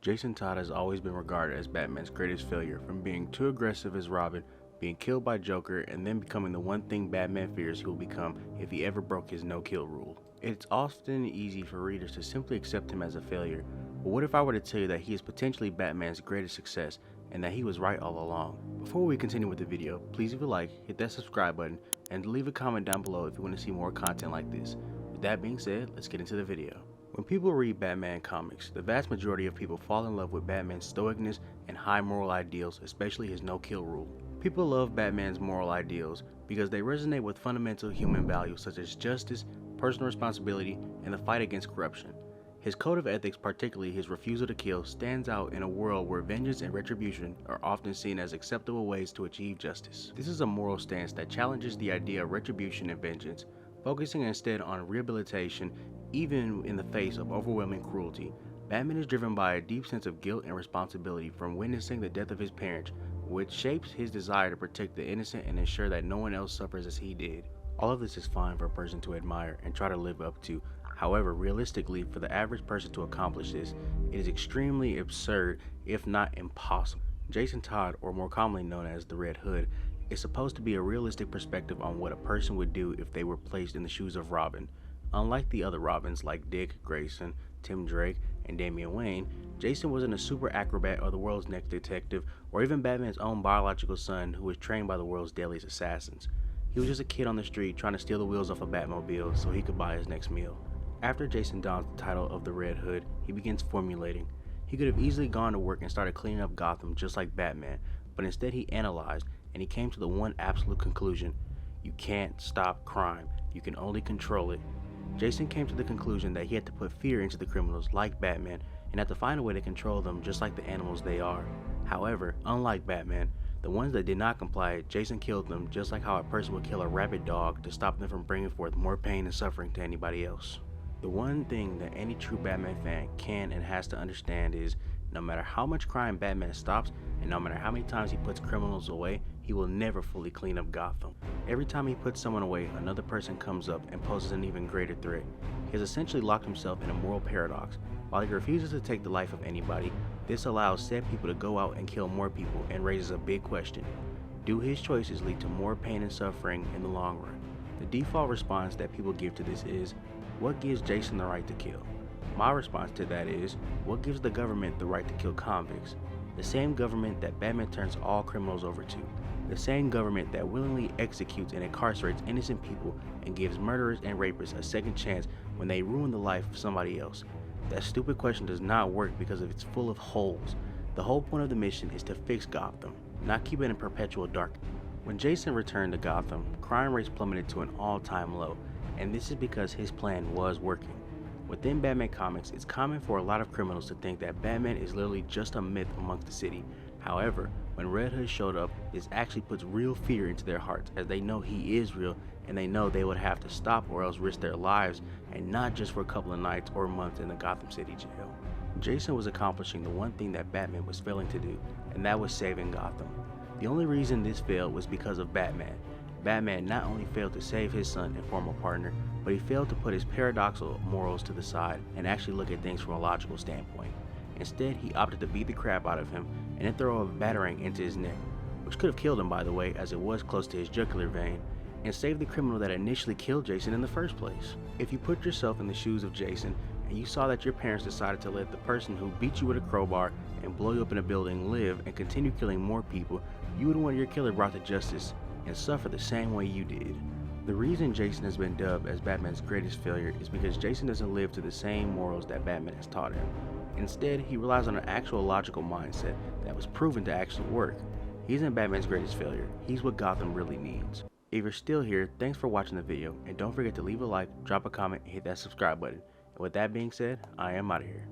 Jason Todd has always been regarded as Batman's greatest failure, from being too aggressive as Robin, being killed by Joker, and then becoming the one thing Batman fears he will become if he ever broke his no-kill rule. It's often easy for readers to simply accept him as a failure, but what if I were to tell you that he is potentially Batman's greatest success, and that he was right all along? Before we continue with the video, please leave a like, hit that subscribe button, and leave a comment down below if you want to see more content like this. With that being said, let's get into the video. When people read Batman comics, the vast majority of people fall in love with Batman's stoicness and high moral ideals, especially his no-kill rule. People love Batman's moral ideals because they resonate with fundamental human values such as justice, personal responsibility, and the fight against corruption. His code of ethics, particularly his refusal to kill, stands out in a world where vengeance and retribution are often seen as acceptable ways to achieve justice. This is a moral stance that challenges the idea of retribution and vengeance, focusing instead on rehabilitation even in the face of overwhelming cruelty. Batman is driven by a deep sense of guilt and responsibility from witnessing the death of his parents, which shapes his desire to protect the innocent and ensure that no one else suffers as he did. All of this is fine for a person to admire and try to live up to. However, realistically, for the average person to accomplish this, it is extremely absurd, if not impossible. Jason Todd, or more commonly known as the Red Hood, is supposed to be a realistic perspective on what a person would do if they were placed in the shoes of Robin. Unlike the other Robins like Dick Grayson, Tim Drake, and Damian Wayne, Jason wasn't a super acrobat or the world's next detective, or even Batman's own biological son who was trained by the world's deadliest assassins. He was just a kid on the street trying to steal the wheels off a Batmobile so he could buy his next meal. After Jason dons the title of the Red Hood, he begins formulating. He could have easily gone to work and started cleaning up Gotham just like Batman, but instead he analyzed, and he came to the one absolute conclusion: you can't stop crime, you can only control it. Jason came to the conclusion that he had to put fear into the criminals like Batman and had to find a way to control them just like the animals they are. However, unlike Batman, the ones that did not comply, Jason killed them just like how a person would kill a rabid dog to stop them from bringing forth more pain and suffering to anybody else. The one thing that any true Batman fan can and has to understand is, no matter how much crime Batman stops and no matter how many times he puts criminals away, he will never fully clean up Gotham. Every time he puts someone away, another person comes up and poses an even greater threat. He has essentially locked himself in a moral paradox. While he refuses to take the life of anybody, this allows said people to go out and kill more people and raises a big question. Do his choices lead to more pain and suffering in the long run? The default response that people give to this is, what gives Jason the right to kill? My response to that is, what gives the government the right to kill convicts? The same government that Batman turns all criminals over to. The same government that willingly executes and incarcerates innocent people and gives murderers and rapists a second chance when they ruin the life of somebody else. That stupid question does not work because it's full of holes. The whole point of the mission is to fix Gotham, not keep it in perpetual darkness. When Jason returned to Gotham, crime rates plummeted to an all-time low, and this is because his plan was working. Within Batman comics, it's common for a lot of criminals to think that Batman is literally just a myth amongst the city. However, when Red Hood showed up, this actually puts real fear into their hearts, as they know he is real and they know they would have to stop or else risk their lives, and not just for a couple of nights or months in the Gotham City jail. Jason was accomplishing the one thing that Batman was failing to do, and that was saving Gotham. The only reason this failed was because of Batman. Batman not only failed to save his son and former partner, but he failed to put his paradoxical morals to the side and actually look at things from a logical standpoint. Instead, he opted to beat the crap out of him and then throw a batarang into his neck, which could have killed him by the way, as it was close to his jugular vein, and save the criminal that initially killed Jason in the first place. If you put yourself in the shoes of Jason and you saw that your parents decided to let the person who beat you with a crowbar and blow you up in a building live and continue killing more people, you would want your killer brought to justice and suffer the same way you did. The reason Jason has been dubbed as Batman's greatest failure is because Jason doesn't live to the same morals that Batman has taught him. Instead, he relies on an actual logical mindset that was proven to actually work. He isn't Batman's greatest failure, he's what Gotham really needs. If you're still here, thanks for watching the video, and don't forget to leave a like, drop a comment, and hit that subscribe button. And with that being said, I am out of here.